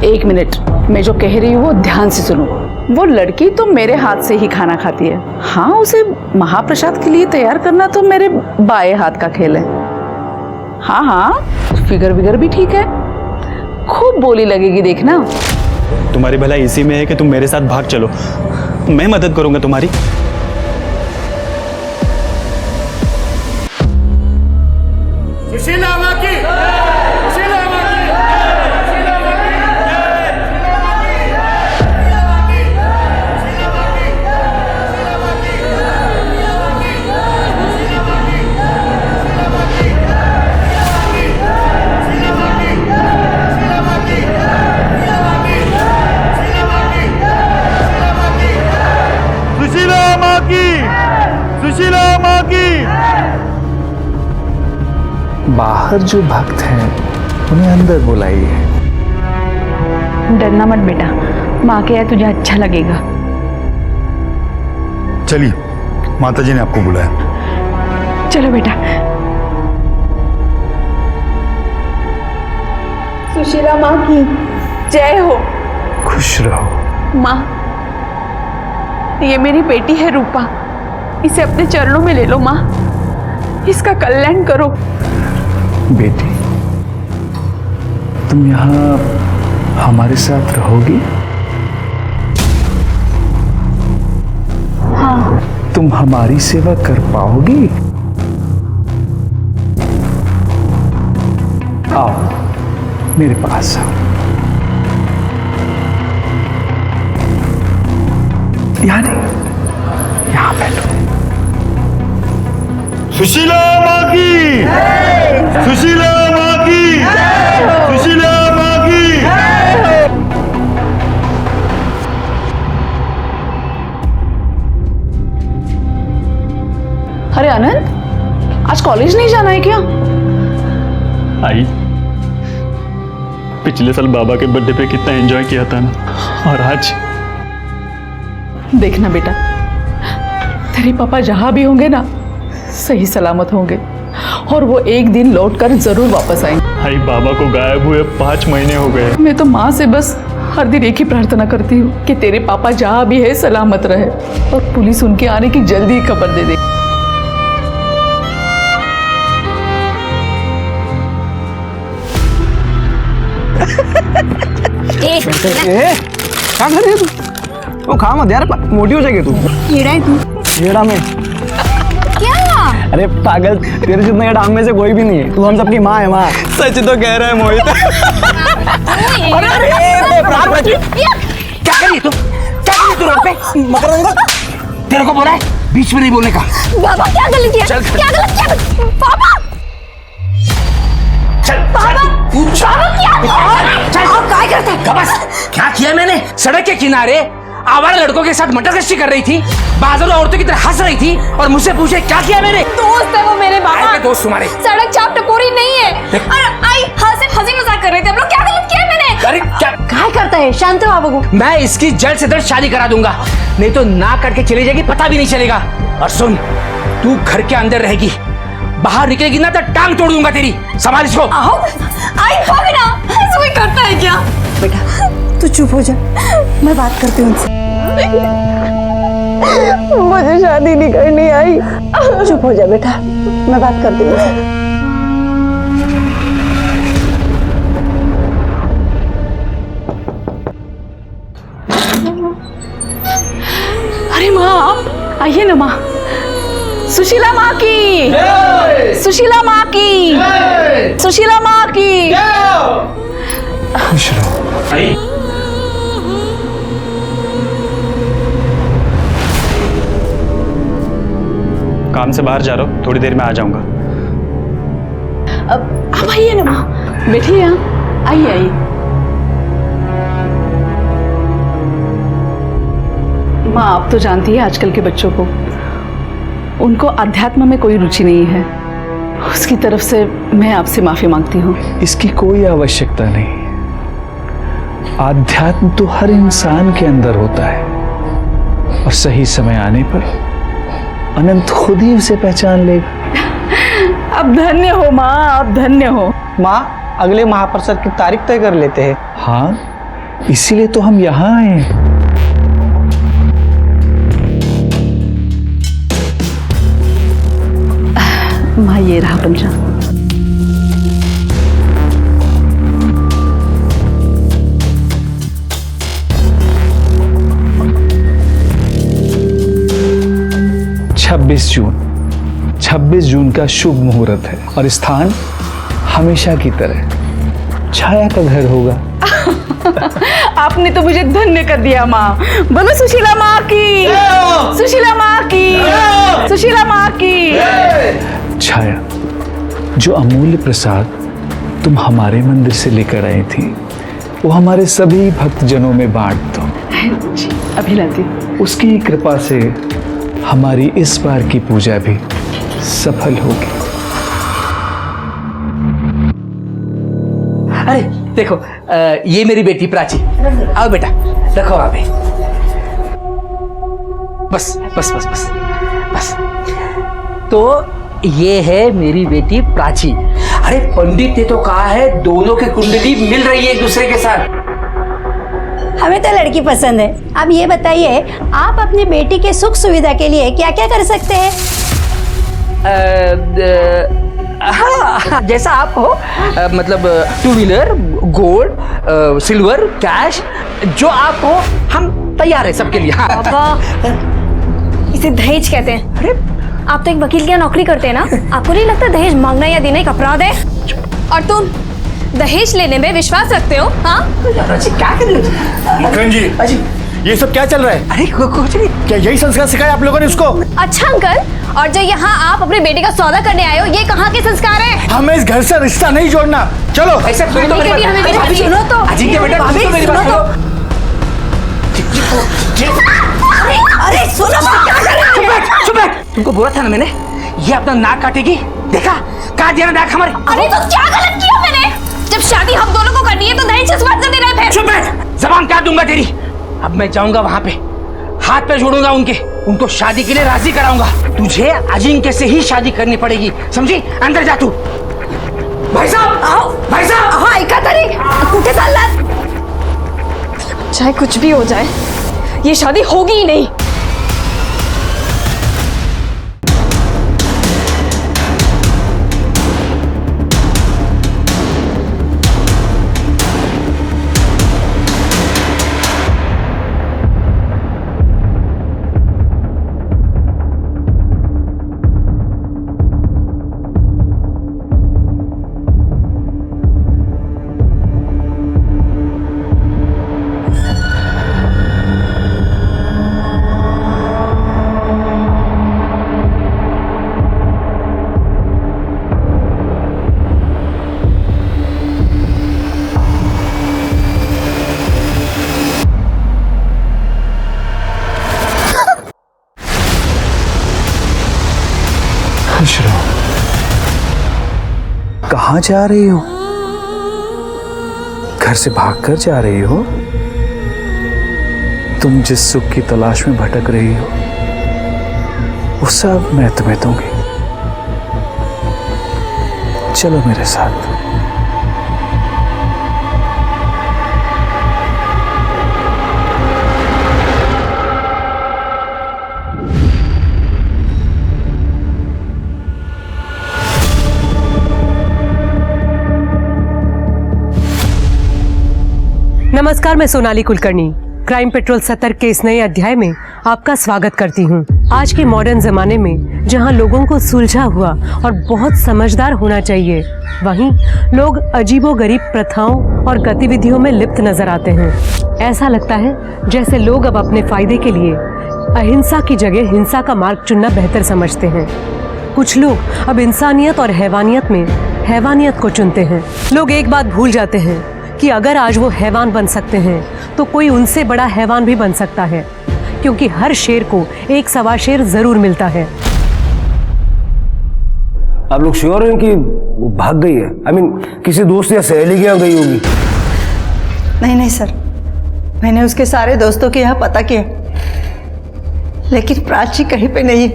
एक मिनट, मैं जो कह रही हूँ वो ध्यान से सुनो। वो लड़की तो मेरे हाथ से ही खाना खाती है। हाँ, उसे महाप्रसाद के लिए तैयार करना तो मेरे बाएं हाथ का खेल है। हाँ हाँ, फिगर विगर भी ठीक है, खूब बोली लगेगी देखना। तुम्हारी भलाई इसी में है कि तुम मेरे साथ भाग चलो, मैं मदद करूंगा तुम्हारी। सुशीला माँ की, सुशीला माँ की, सुशीला माँ की, सुशीला माँ की, सुशीला माँ की, सुशीला माँ की, सुशीला माँ की, सुशीला माँ की, सुशीला माँ की, सुशीला माँ की, सुशीला माँ की। बाहर जो भक्त हैं उन्हें अंदर बुलाइए। डरना मत बेटा, माँ के यहाँ तुझे अच्छा लगेगा। चलिए, माताजी ने आपको बुलाया। चलो बेटा। सुशीला माँ की जय हो। खुश रहो। माँ, ये मेरी बेटी है रूपा, इसे अपने चरणों में ले लो माँ, इसका कल्याण करो। बेटी, तुम यहाँ हमारे साथ रहोगी? हाँ। तुम हमारी सेवा कर पाओगी? आओ मेरे पास आओ। यहाँ नहीं, यहाँ बैठो। सुशीला माँ की, सुशीला माँ की, सुशीला माँ की। अरे आनंद, आज कॉलेज नहीं जाना है क्या? आई, पिछले साल बाबा के बर्थडे पे कितना एंजॉय किया था ना, और आज देखना बेटा, तेरे पापा जहां भी होंगे ना, सही सलामत होंगे, और वो एक दिन लौटकर जरूर वापस आएंगे। आई, बाबा को गायब हुए 5 महीने हो गए। मैं तो माँ से बस हर दिन एक ही प्रार्थना करती हूँ कि तेरे पापा जहां भी है सलामत रहे, और पुलिस उनके आने की जल्दी ही खबर दे दे। क्या कर रही है तू? वो खा मत यार, मोटी हो जाएगी तू। कीड़ा है तू। कीड़ा में क्या? अरे पागल, तेरे जितना कीड़ा हम में से कोई भी नहीं है। तू हम सबकी माँ है। माँ सच तो कह रहा है मोहित। क्या करी तू? क्या करी तू रोड पे? मगर तेरे को बोला है बीच में नहीं बोलने का। बाबा क्या गलत किया? क्या गलत किया? पापा! चल पापा! बाबा क्या किया? चल आप क्या करते हैं? बस क्या किया मैंने? सड़क के किनारे आवारा लड़कों के साथ मटर गश्ती कर रही थी, बाजारों औरतों की तरह हंस रही थी, और मुझसे पूछे क्या किया मैंने? दोस्त है वो मेरे बाबा। दोस्त तुम्हारे? सड़क चाप टपोरी नहीं है। और आई हंसी मजाक कर रहे थे हम लोग। क्या गलत किया मैंने? अरे क्या करता है? शांत हो बाबू। मैं इसकी जल्द से जल्द शादी करा दूंगा, नहीं तो ना करके चली जाएगी, पता भी नहीं चलेगा। और सुन, तू घर के अंदर रहेगी, बाहर निकलेगी ना तो टांग तोड़ दूंगा तेरी। संभाल इसको। आओ, आई भाभी ना, ऐसा कोई करता है क्या? बेटा तू चुप हो जा, मैं बात करती हूँ उनसे। मुझे शादी नहीं करनी आई। चुप हो जा बेटा, मैं बात करती हूँ उनसे। अरे माँ, आप आइए ना माँ। सुशीला माँ की, सुशीला माँ की, सुशीला माँ की। खुश रहो। काम से बाहर जा रहा हूँ, थोड़ी देर में आ जाऊंगा। अब आप आइए ना माँ, बैठिए यहाँ, आइए आइए। माँ, आप तो जानती है आजकल के बच्चों को, उनको अध्यात्म में कोई रुचि नहीं है। उसकी तरफ से मैं आपसे माफी मांगती हूँ। इसकी कोई आवश्यकता नहीं। आध्यात्म तो हर इंसान के अंदर होता है, और सही समय आने पर अनंत खुद ही उसे पहचान लेगा। अब धन्य हो माँ, अब धन्य हो। माँ, अगले महाप्रसाद की तारीख तय कर लेते हैं। हाँ, इसीलिए तो हम यहां आए हैं। माँ ये रहा पंचा। छब्बीस जून का शुभ मुहूर्त है और स्थान हमेशा की तरह छाया का घर होगा। आपने तो मुझे धन्य कर दिया माँ। बोलो सुशीला माँ की, सुशीला माँ की, सुशीला माँ की। छाया, जो अमूल्य प्रसाद तुम हमारे मंदिर से लेकर आई थी वो हमारे सभी भक्तजनों में बांट दो। अभी लाती। उसकी कृपा से हमारी इस बार की पूजा भी सफल होगी। अरे देखो, ये मेरी बेटी प्राची। आओ बेटा, रखो वहां पे। बस बस बस बस बस। तो ये है मेरी बेटी प्राची। अरे पंडित ने तो कहा है दोनों की कुंडली मिल रही है एक दूसरे के साथ। हमें तो लड़की पसंद है। अब ये बताइए, आप अपनी बेटी के सुख सुविधा के लिए क्या क्या कर सकते हैं? हाँ, जैसा आप हो, मतलब 2 व्हीलर, गोल्ड, सिल्वर, कैश, जो आप हो हम तैयार है सबके लिए। हाँ। पापा, इसे दहेज कहते हैं। अरे आप तो एक वकील की नौकरी करते हैं ना, आपको नहीं लगता दहेज मांगना या देना एक अपराध है? और तुम दहेज लेने में विश्वास रखते हो? हाँ, क्या कर रहे हो? मक्खन जी, अजी, ये सब क्या चल रहा है? अरे कुछ नहीं। क्या यही संस्कार सिखाया आप लोगों ने उसको? अच्छा अंकल, और जो यहाँ आप अपने बेटे का सौदा करने आए हो, ये कहाँ के संस्कार है? हमें इस घर से रिश्ता नहीं जोड़ना। चलो। ऐसा सुनो तो मेरी बात। हमें अरे भाभी, सुनो तो। अजिंक्य बेटा, सुनो तो मेरी बात। अरे सुनो, क्या कर रहे हो? चुप बैठ, चुप बैठ। तुमको बोला था ना मैंने, ये अपना नाक काटेगी। देखा, काट दिया ना नाक हमारे। अरे तो क्या गलत किया मैंने? जब शादी हम दोनों को करनी है तो दहेज किस बात से देना है फिर? चुप बैठ, जबान काट दूंगा तेरी। अब मैं जाऊंगा वहां पे, हाथ पे जोड़ूंगा उनको शादी के लिए राजी कराऊंगा। तुझे अजिंक्य से ही शादी करनी पड़ेगी, समझी? अंदर जा तू। भाई साहब आओ, भाई साहब। हाँ, ऐका तरी कुठे चाललात? चाहे कुछ भी हो जाए, ये शादी होगी ही नहीं। खुश रहो। कहाँ जा रही हो? घर से भागकर जा रही हो? तुम जिस सुख की तलाश में भटक रही हो वो सब मैं तुम्हें दूंगी। चलो मेरे साथ। नमस्कार, मैं सोनाली कुलकर्णी क्राइम पेट्रोल सतर्क के इस नए अध्याय में आपका स्वागत करती हूँ। आज के मॉडर्न जमाने में जहाँ लोगों को सुलझा हुआ और बहुत समझदार होना चाहिए, वहीं लोग अजीबोगरीब प्रथाओं और गतिविधियों में लिप्त नजर आते हैं। ऐसा लगता है जैसे लोग अब अपने फायदे के लिए अहिंसा की जगह हिंसा का मार्ग चुनना बेहतर समझते हैं। कुछ लोग अब इंसानियत और हैवानियत में हैवानियत को चुनते हैं। लोग एक बात भूल जाते हैं कि अगर आज वो हैवान बन सकते हैं तो कोई उनसे बड़ा हैवान भी बन सकता है, क्योंकि हर शेर को एक सवा शेर जरूर मिलता है। आप लोग श्योर हैं कि वो भाग गई है? I mean, किसी दोस्त या सहेली के यहाँ गई होगी? नहीं नहीं सर, मैंने उसके सारे दोस्तों के यहाँ पता किया, लेकिन प्राची कहीं पे नहीं।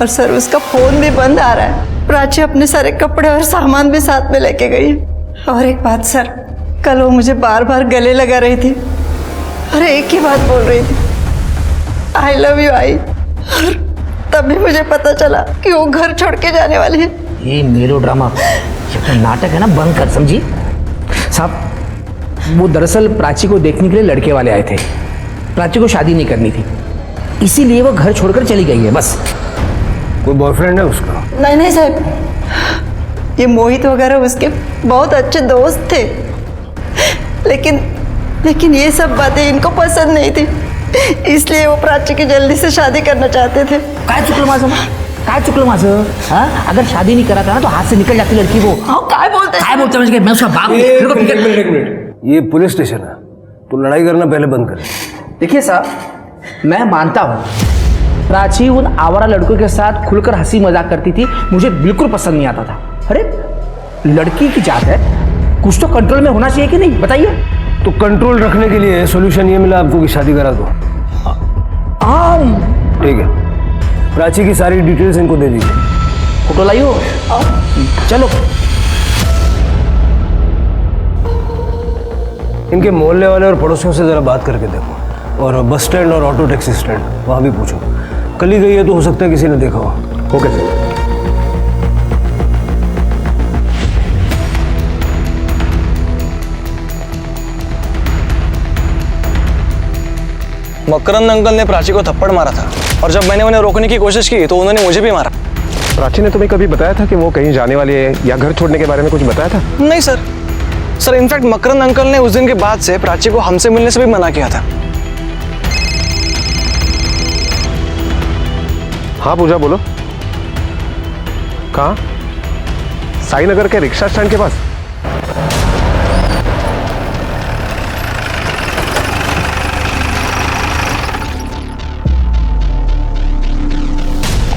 और सर उसका फोन भी बंद आ रहा है। प्राची अपने सारे कपड़े और सामान भी साथ में लेके गई। और एक बात सर, कल वो मुझे बार बार गले लगा रही थी और एक ही बात बोल रही थी, आई लव यू आई। और तभी मुझे पता चला कि वो घर छोड़ के जाने वाली है। ये मेलोड्रामा, ये अपना नाटक है ना, बंद कर, समझी? साहब, वो दरअसल प्राची को देखने के लिए लड़के वाले आए थे। प्राची को शादी नहीं करनी थी, इसीलिए वो घर छोड़कर चली गई है, बस। कोई बॉयफ्रेंड है उसका? नहीं नहीं साहब, ये मोहित वगैरह उसके बहुत अच्छे दोस्त थे, लेकिन ये सब बातें इनको पसंद नहीं थी, इसलिए वो प्राची की जल्दी से शादी करना चाहते थे। काय चुकलं माझं? हाँ, अगर शादी नहीं करा था ना तो हाथ से निकल जाती लड़की वो। काय बोलते हैं? मैं उसका बाप हूँ। मेरे को फिक्र- एक मिनट, ये पुलिस स्टेशन है, तो लड़ाई करना पहले बंद कर। देखिए साहब, मैं मानता हूँ प्राची उन आवारा लड़कों के साथ खुलकर हंसी मजाक करती थी, मुझे बिल्कुल पसंद नहीं आता था। अरे लड़की की जात है, कुछ तो कंट्रोल में होना चाहिए कि नहीं, बताइए? तो कंट्रोल रखने के लिए सोल्यूशन ये मिला आपको कि शादी करा दो। ठीक है, प्राची की सारी डिटेल्स इनको दे दीजिए। फोटो लाइयो, चलो। इनके मोहल्ले वाले और पड़ोसियों से जरा बात करके देखो, और बस स्टैंड और ऑटो टैक्सी स्टैंड वहाँ भी पूछो। कल ही गई है तो हो सकता है किसी ने देखा हो। Okay sir. मकरंद अंकल ने प्राची को थप्पड़ मारा था और जब मैंने उन्हें रोकने की कोशिश की तो उन्होंने मुझे भी मारा। प्राची ने तुम्हें कभी बताया था कि वो कहीं जाने वाली है या घर छोड़ने के बारे में कुछ बताया था? नहीं सर, इनफैक्ट मकरंद अंकल ने उस दिन के बाद से प्राची को हमसे मिलने से भी मना किया था। हाँ पूजा, बोलो। कहाँ? साई नगर के रिक्शा स्टैंड के पास?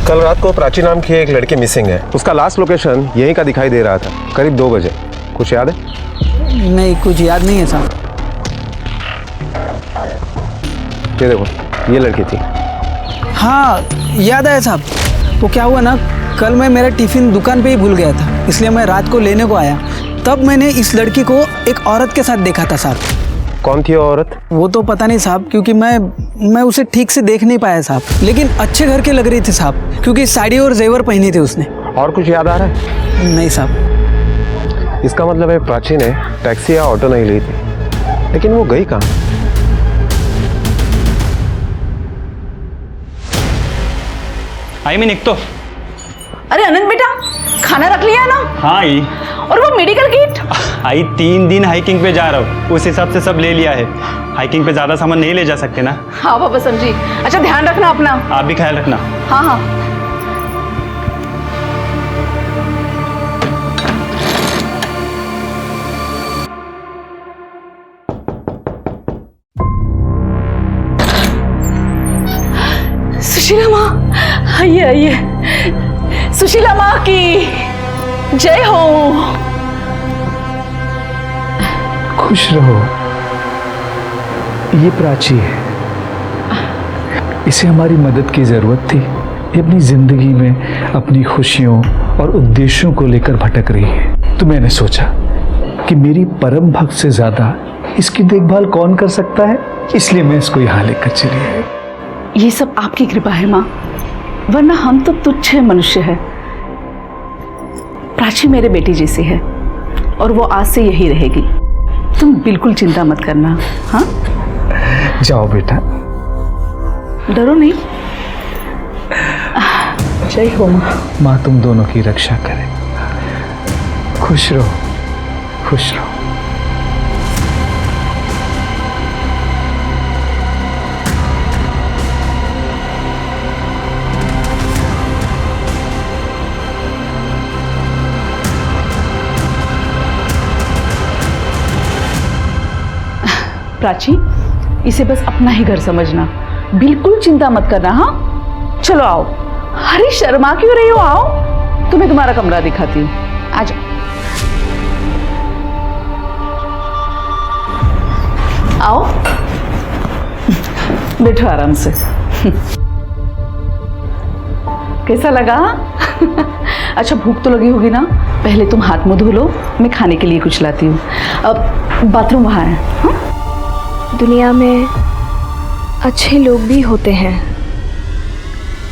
कल रात को प्राची नाम की एक लड़की मिसिंग है। उसका लास्ट लोकेशन यहीं का दिखाई दे रहा था, करीब 2 बजे। कुछ याद है? नहीं, कुछ याद नहीं है साहब। ये देखो, ये लड़की थी। हाँ याद आया साहब। वो क्या हुआ ना, कल मैं मेरा टिफ़िन दुकान पे ही भूल गया था, इसलिए मैं रात को लेने को आया। तब मैंने इस लड़की को एक औरत के साथ देखा था साहब। कौन थी वो औरत? वो तो पता नहीं साहब, क्योंकि मैं उसे ठीक से देख नहीं पाया साहब, लेकिन अच्छे घर के लग रही थी साहब, क्योंकि साड़ी और जेवर पहनी थी उसने। और कुछ याद आ रहा है? नहीं साहब। इसका मतलब है प्राची ने टैक्सी या ऑटो नहीं ली थी, लेकिन वो गई कहाँ? आई मैं निकतो। अरे अनंत बेटा, खाना रख लिया ना? हाँ आई। और वो मेडिकल किट? आई 3 दिन हाइकिंग पे जा रहा हूँ, उस हिसाब से सब ले लिया है। हाइकिंग पे ज्यादा सामान नहीं ले जा सकते ना। हाँ पापा समझी। अच्छा ध्यान रखना अपना। आप भी ख्याल रखना। हाँ हाँ। सुशीला माँ, आइए आइए। सुशीला माँ की जय हो। खुश रहो। ये प्राची है, इसे हमारी मदद की जरूरत थी। ये अपनी जिंदगी में अपनी खुशियों और उद्देश्यों को लेकर भटक रही है, तो मैंने सोचा कि मेरी परम भक्त से ज्यादा इसकी देखभाल कौन कर सकता है, इसलिए मैं इसको यहाँ लेकर चली आई। ये सब आपकी कृपा है माँ, वरना हम तो तुच्छ मनुष्य है। प्राची मेरे बेटी जैसी है और वो आज से यही रहेगी। तुम बिल्कुल चिंता मत करना। हाँ जाओ बेटा। डरो नहीं। जय हो माँ। माँ तुम दोनों की रक्षा करे। खुश रहो, खुश रहो। प्राची, इसे बस अपना ही घर समझना, बिल्कुल चिंता मत करना। हाँ चलो आओ। अरे शर्मा क्यों रही हो, आओ, तुम्हें तुम्हारा कमरा दिखाती हूँ। आ जाओ। आओ, बैठो आराम से। कैसा लगा? अच्छा भूख तो लगी होगी ना, पहले तुम हाथ मुंह धो लो, मैं खाने के लिए कुछ लाती हूँ। अब बाथरूम वहाँ है। हाँ? दुनिया में अच्छे लोग भी होते हैं,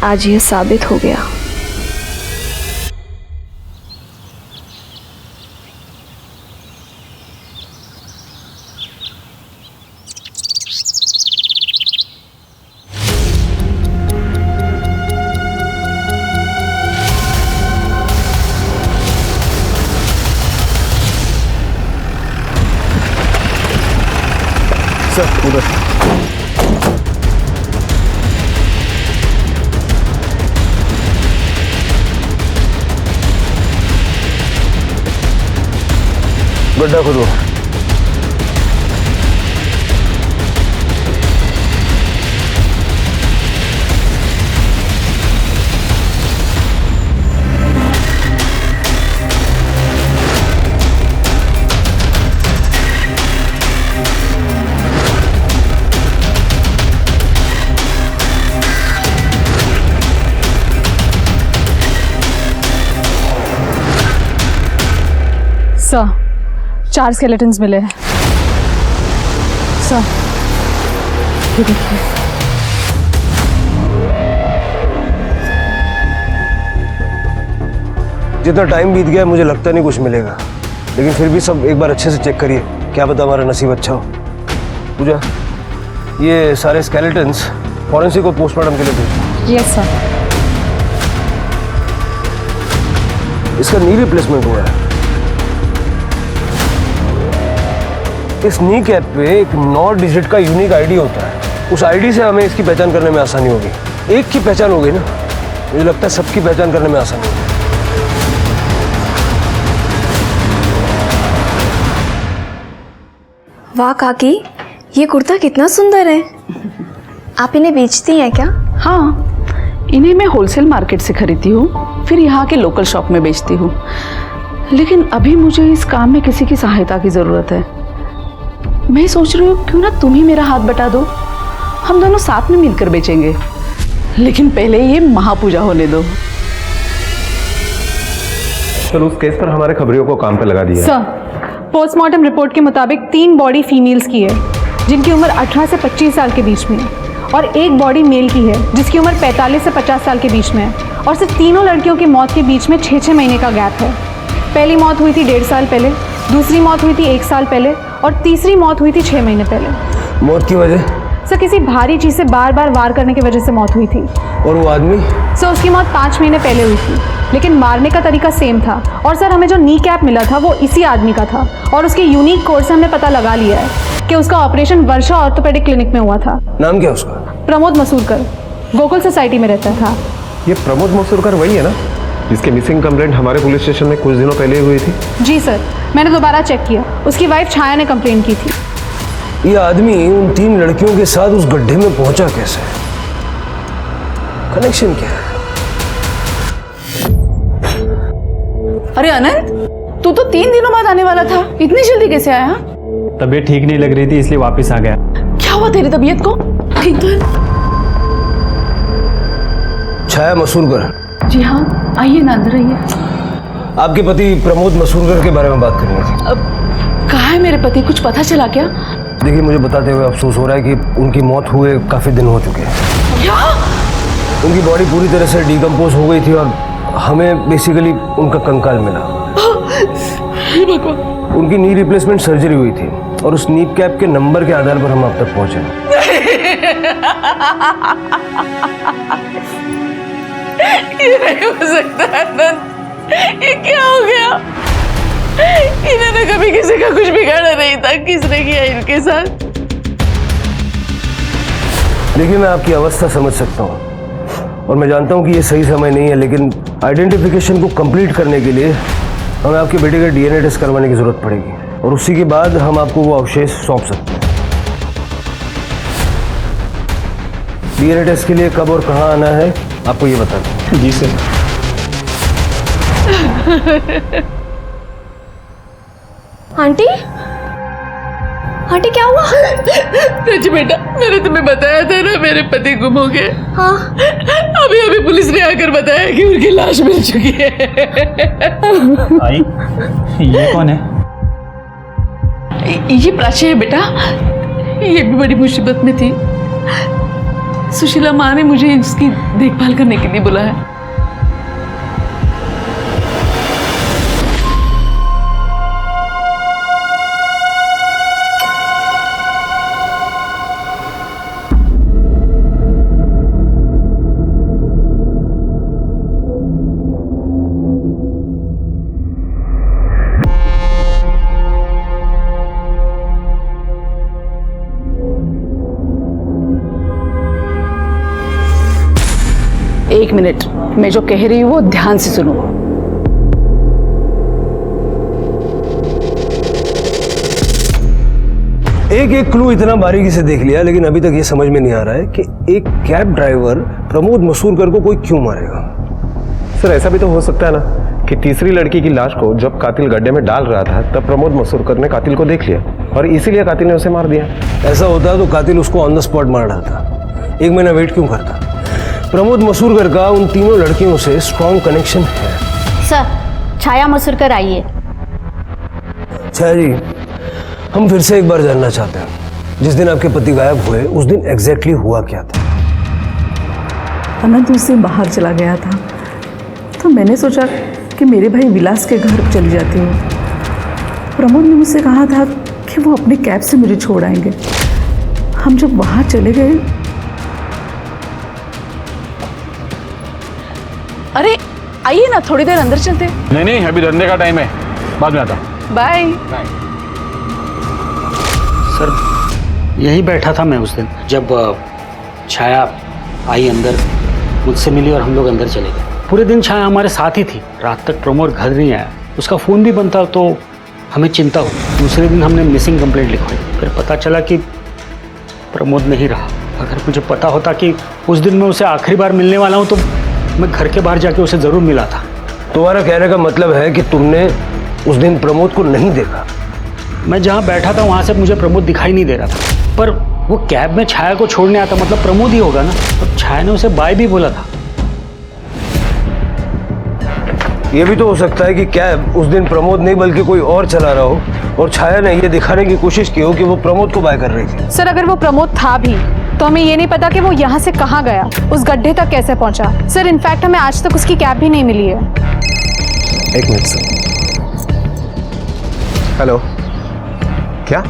आज यह साबित हो गया। सर उधर गड्ढा खोदो। सर 4 स्केलेटन्स मिले हैं सर, ये देखिए। जितना टाइम बीत गया मुझे लगता नहीं कुछ मिलेगा, लेकिन फिर भी सब एक बार अच्छे से चेक करिए, क्या पता हमारा नसीब अच्छा हो। पूजा, ये सारे स्केलेटन्स फॉरेंसिक को पोस्टमार्टम के लिए भेजो। Yes sir. इसका नी रिप्लेसमेंट हुआ है। इस नी कैप पे एक 9 डिजिट का यूनिक आईडी होता है, उस आईडी से हमें इसकी पहचान करने में आसानी होगी। एक की पहचान हो गई ना, मुझे लगता है सबकी पहचान करने में आसानी होगी। वाह काकी, ये कुर्ता कितना सुंदर है। आप इन्हें बेचती हैं क्या? हाँ, इन्हें मैं होलसेल मार्केट से खरीदती हूँ, फिर यहाँ के लोकल शॉप में बेचती हूँ। लेकिन अभी मुझे इस काम में किसी की सहायता की ज़रूरत है। मैं सोच रही हूँ क्यों ना तुम ही मेरा हाथ बटा दो, हम दोनों साथ में मिलकर बेचेंगे। लेकिन पहले ये महापूजा होने दो। सर उस केस पर हमारे खबरियों को काम पे लगा दिया है। सर पोस्टमार्टम रिपोर्ट के मुताबिक 3 बॉडी फीमेल्स की है जिनकी उम्र 18 से 25 साल के बीच में है, और एक बॉडी मेल की है जिसकी उम्र 45 से 50 साल के बीच में है, और सिर्फ तीनों लड़कियों की मौत के बीच में 6-6 महीने का गैप है। पहली मौत हुई थी 1.5 साल पहले, दूसरी मौत हुई थी 1 साल पहले, और तीसरी मौत हुई थी 6 महीने पहले। मौत की वजह? सर किसी भारी चीज से बार बार वार करने की वजह से मौत हुई थी। और वो आदमी? सर उसकी मौत 5 महीने पहले हुई थी, लेकिन मारने का तरीका सेम था। और सर हमें जो नी कैप मिला था वो इसी आदमी का था, और उसके यूनिक कोड से हमने पता लगा लिया है कि उसका ऑपरेशन वर्षा ऑर्थोपेडिक क्लिनिक में हुआ था। नाम क्या उसका? प्रमोद मसूरकर, गोकुल सोसाइटी में रहता था। ये प्रमोद मसूरकर वही है ना जिसके मिसिंग कंप्लेंट हमारे पुलिस स्टेशन में कुछ दिनों पहले हुई थी? जी सर, मैंने दोबारा चेक किया, उसकी वाइफ छाया ने कंप्लेन की थी। ये आदमी उन 3 लड़कियों के साथ उस गड्ढे में पहुंचा कैसे? कनेक्शन क्या है? अरे अनंत, तू तो 3 दिनों बाद आने वाला था, इतनी जल्दी कैसे आया? तबीयत ठीक नहीं लग रही थी इसलिए वापस आ गया। क्या हुआ तेरी तबीयत को? ठीक तो है? छाया मसूरकर? जी हाँ, आइए ना, अंदर आइए। आपके पति प्रमोद मसूरकर के बारे में बात करनी थी। अब कहाँ है मेरे पति, कुछ पता चला क्या? देखिए, मुझे बताते हुए अफसोस हो रहा है कि उनकी मौत हुए काफी दिन हो चुके हैं। क्या? उनकी बॉडी पूरी तरह से डिकम्पोज हो गई थी और हमें बेसिकली उनका कंकाल मिला। उनकी नी रिप्लेसमेंट सर्जरी हुई थी और उस नी कैप के नंबर के आधार पर हम अब तक पहुंचे। ये नहीं हो सकता अनंत, ये क्या हो गया? इन्होंने कभी किसी का कुछ बिगाड़ा नहीं था, किसने किया इनके साथ? देखिए, मैं आपकी अवस्था समझ सकता हूँ और मैं जानता हूँ कि ये सही समय नहीं है, लेकिन आइडेंटिफिकेशन को कंप्लीट करने के लिए हमें आपके बेटे का DNA टेस्ट करवाने की जरूरत पड़ेगी और उसी के बाद हम आपको वो अवशेष सौंप सकते हैं। DNA टेस्ट के लिए कब और कहाँ आना है आपको ये बता दें। जी सर। आंटी, आंटी क्या हुआ? रज बेटा, मैंने तुम्हें बताया था ना मेरे पति गुम हो गए। हाँ। अभी अभी पुलिस ने आकर बताया कि उनकी लाश मिल चुकी है। आई, ये कौन है? ये प्राची है बेटा, ये भी बड़ी मुसीबत में थी। सुशीला माँ ने मुझे इसकी देखभाल करने के लिए बुलाया। एक मिनट, मैं जो कह रही हूँ वो ध्यान से सुनो। एक एक क्लू इतना बारीकी से देख लिया, लेकिन अभी तक ये समझ में नहीं आ रहा है कि एक कैब ड्राइवर प्रमोद मसूरकर को कोई क्यों मारेगा। सर ऐसा भी तो हो सकता है ना कि तीसरी लड़की की लाश को जब कातिल गड्ढे में डाल रहा था तब प्रमोद मसूरकर ने कातिल को देख लिया और इसीलिए कातिल ने उसे मार दिया। ऐसा होता तो कातिल उसको ऑन द स्पॉट मार डालता, 1 महीना वेट क्यों करता। प्रमोद मसूरकर का उन तीनों लड़कियों से स्ट्रॉन्ग कनेक्शन है। सर, छाया मसूरकर आई है। छाया जी, हम फिर से एक बार जानना चाहते हैं, जिस दिन आपके पति गायब हुए उस दिन एग्जैक्टली हुआ क्या था? अनंत उस दिन बाहर चला गया था, तो मैंने सोचा कि मेरे भाई विलास के घर चली जाती हूँ। प्रमोद ने मुझसे कहा था कि वो अपनी कैब से मुझे छोड़ आएंगे। हम जब वहाँ चले गए, अरे आइए ना, थोड़ी देर अंदर चलते। नहीं नहीं, अभी धंधे का टाइम है, बाद में आता। बाय। सर यही बैठा था मैं उस दिन जब छाया आई अंदर, मुझसे मिली और हम लोग अंदर चले गए। पूरे दिन छाया हमारे साथ ही थी, रात तक प्रमोद घर नहीं आया, उसका फ़ोन भी बंद था, तो हमें चिंता हुई। दूसरे दिन हमने मिसिंग कंप्लेंट लिखवाई, फिर पता चला कि प्रमोद नहीं रहा। अगर मुझे पता होता कि उस दिन मैं उसे आखिरी बार मिलने वाला हूँ तो मैं घर के बाहर जाके उसे ज़रूर मिला था। तुम्हारा कहने का मतलब है कि तुमने उस दिन प्रमोद को नहीं देखा? मैं जहाँ बैठा था वहाँ से मुझे प्रमोद दिखाई नहीं दे रहा था, पर वो कैब में छाया को छोड़ने आता, मतलब प्रमोद ही होगा ना। और छाया ने उसे बाय भी बोला था। ये भी तो हो सकता है कि कैब उस दिन प्रमोद नहीं बल्कि कोई और चला रहा हो और छाया ने ये दिखाने की कोशिश की हो कि वो प्रमोद को बाय कर रही थी। सर, अगर वो प्रमोद था भी तो हमें ये नहीं पता कि वो यहाँ से कहाँ गया, उस गड्ढे तक कैसे पहुँचा। सर, इनफैक्ट हमें आज तक उसकी कैब भी नहीं मिली है। एक मिनट सर। हेलो, क्या?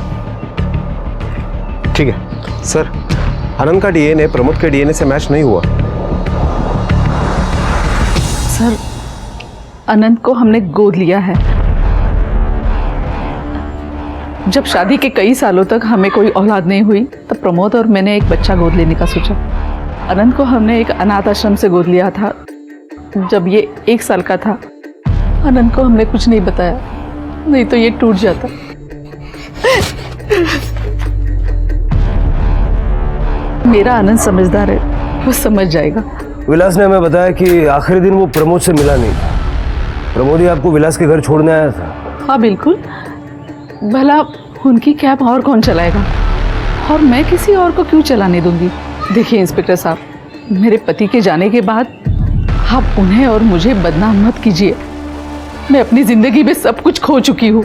ठीक है सर, आनंद का डीएनए प्रमोद के डीएनए से मैच नहीं हुआ। सर, अनंत को हमने गोद लिया है। जब शादी के कई सालों तक हमें कोई औलाद नहीं हुई, तब प्रमोद और मैंने एक बच्चा गोद लेने का सोचा। अनंत को हमने एक अनाथ आश्रम से गोद लिया था। जब ये 1 साल का था, अनंत को हमने कुछ नहीं बताया, नहीं तो ये टूट जाता। मेरा आनंद समझदार है, वो समझ जाएगा। विलास ने हमें बताया कि आखिरी दिन वो प्रमोद से मिला नहीं। प्रमोद ही आपको विलास के घर छोड़ने आया था? हाँ बिल्कुल, भला उनकी कैब और कौन चलाएगा, और मैं किसी और को क्यों चलाने दूंगी। देखिए इंस्पेक्टर साहब, मेरे पति के जाने के बाद आप उन्हें और मुझे बदनाम मत कीजिए। मैं अपनी जिंदगी में सब कुछ खो चुकी हूँ,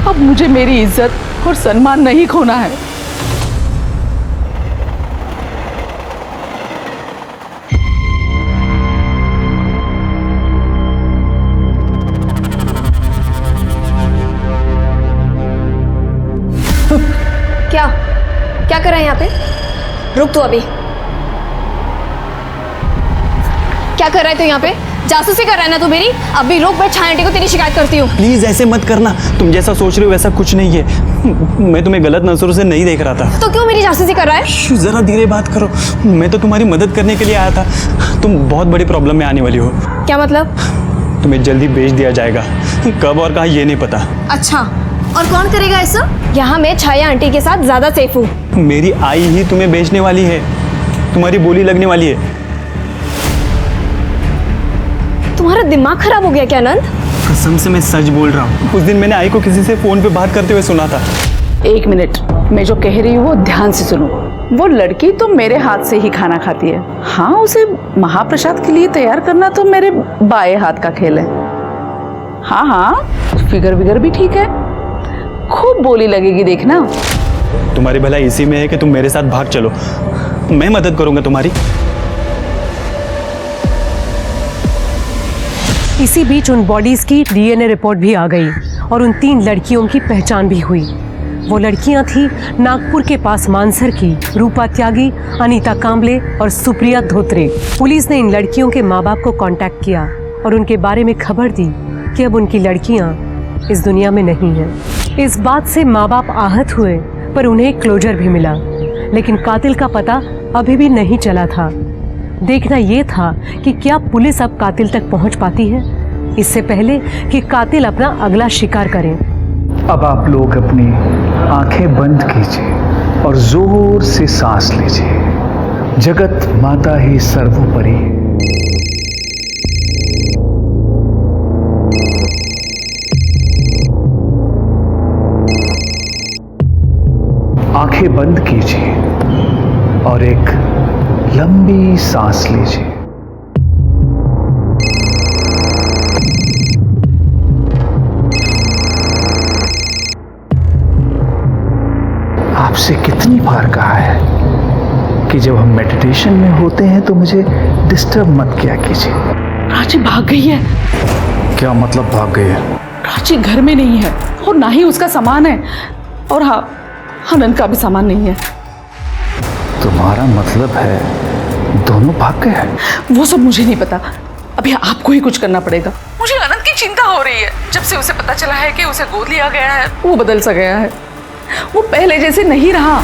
अब मुझे मेरी इज्जत और सम्मान नहीं खोना है। क्या क्या कर रहा है यहाँ पे? रुक तू अभी। क्या कर रहा है तू यहाँ पे? जासूसी कर रहा है ना तू मेरी? अभी रुक, मैं छाया आंटी को तेरी शिकायत करती हूँ। प्लीज ऐसे मत करना, तुम जैसा सोच रहे हो वैसा कुछ नहीं है। मैं तुम्हें गलत नजरों से नहीं देख रहा था। तो क्यों मेरी जासूसी कर रहा है? जरा धीरे बात करो, मैं तो तुम्हारी मदद करने के लिए आया था। तुम बहुत बड़ी प्रॉब्लम में आने वाली हो। क्या मतलब? तुम्हें जल्दी बेच दिया जाएगा, कब और कहाँ ये नहीं पता। अच्छा, और कौन करेगा ऐसा? यहाँ मैं छाया आंटी के साथ ज्यादा सेफ हूँ। मेरी आई ही तुम्हें बेचने वाली है, तुम्हारी बोली लगने वाली है। तुम्हारा दिमाग खराब हो गया क्या आनंद? कसम से मैं सच बोल रहा हूँ। उस दिन मैंने आई को किसी से फोन पे बात करते हुए सुना था। एक मिनट, मैं जो कह रही हूँ वो ध्यान से सुनो। वो लड़की तो मेरे हाथ से ही खाना खाती है। हाँ, उसे महाप्रसाद के लिए तैयार करना तो मेरे बाएं हाथ का खेल है। हाँ हाँ, फिगर विगर भी ठीक है, खूब बोली लगेगी देखना। तुम्हारी भलाई इसी में है कि तुम मेरे साथ भाग चलो, मैं मदद करूंगा तुम्हारी। इसी बीच उन बॉडीज की डीएनए रिपोर्ट भी आ गई और उन 3 लड़कियों की पहचान भी हुई। वो लड़कियां थी नागपुर के पास मानसर की रूपा त्यागी, अनीता कांबले और सुप्रिया धोत्रे। पुलिस ने इन लड़कियों के माँ बाप को कांटेक्ट किया और उनके बारे में खबर दी कि अब उनकी लड़कियां इस दुनिया में नहीं हैं। इस बात से माँ बाप आहत हुए, पर उन्हें क्लोजर भी मिला, लेकिन कातिल का पता अभी भी नहीं चला था। देखना ये था कि क्या पुलिस अब कातिल तक पहुंच पाती है, इससे पहले कि कातिल अपना अगला शिकार करें। अब आप लोग अपनी आंखें बंद कीजिए और जोर से सांस लीजिए। जगत माता ही सर्वोपरि है। आंखें बंद कीजिए और एक लंबी सांस लीजिए। आपसे कितनी बार कहा है कि जब हम मेडिटेशन में होते हैं तो मुझे डिस्टर्ब मत किया कीजिए। प्राची भाग गई है। क्या मतलब भाग गई है? प्राची घर में नहीं है और ना ही उसका सामान है, और हाँ, आनंद का भी सामान नहीं है। तुम्हारा मतलब है दोनों भाग गए हैं? वो सब मुझे नहीं पता, अभी आपको ही कुछ करना पड़ेगा। मुझे आनंद की चिंता हो रही है। जब से उसे पता चला है कि उसे गोद लिया गया है, वो बदल सा गया है, वो पहले जैसे नहीं रहा।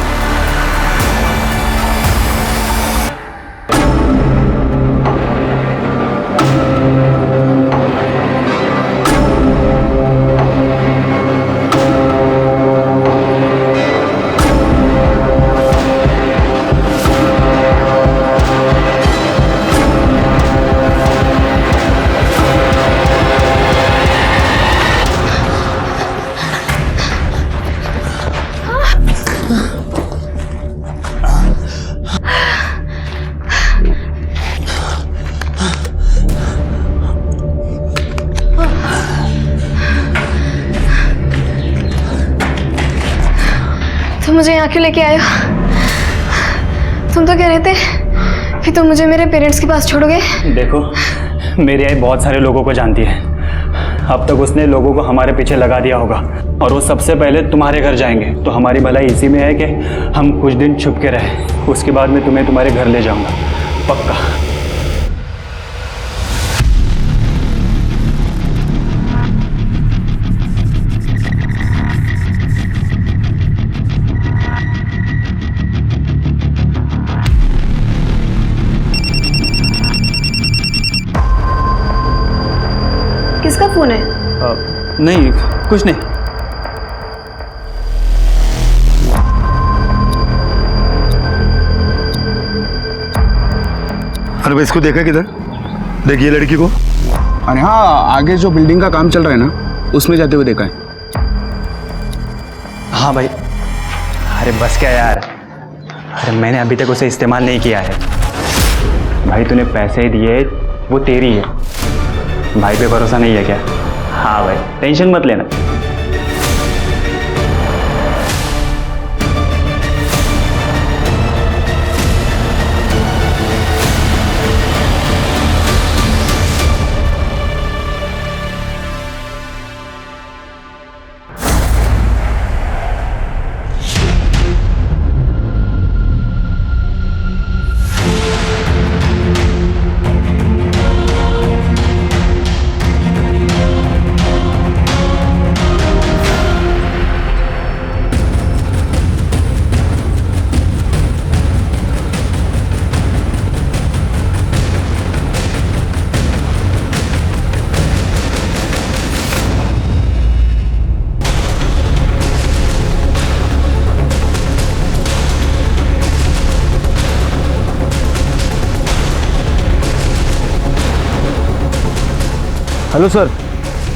तुम मुझे यहाँ क्यों लेके आए हो? तुम तो कह रहे थे कि तुम मुझे मेरे पेरेंट्स के पास छोड़ोगे। देखो, मेरी आई बहुत सारे लोगों को जानती है। अब तक उसने लोगों को हमारे पीछे लगा दिया होगा और वो सबसे पहले तुम्हारे घर जाएंगे। तो हमारी भलाई इसी में है कि हम कुछ दिन छुप के रहें, उसके बाद मैं तुम्हें तुम्हारे घर ले जाऊंगा, पक्का। किसका फोन है? नहीं, कुछ नहीं। अरे भाई, इसको देखा किधर? देखिए लड़की को। अरे हाँ, आगे जो बिल्डिंग का काम चल रहा है ना, उसमें जाते हुए देखा है। हाँ भाई। अरे बस क्या यार, अरे मैंने अभी तक उसे इस्तेमाल नहीं किया है। भाई तूने पैसे दिए, वो तेरी है। भाई पे भरोसा नहीं है क्या? हाँ भाई, टेंशन मत लेना। हेलो सर,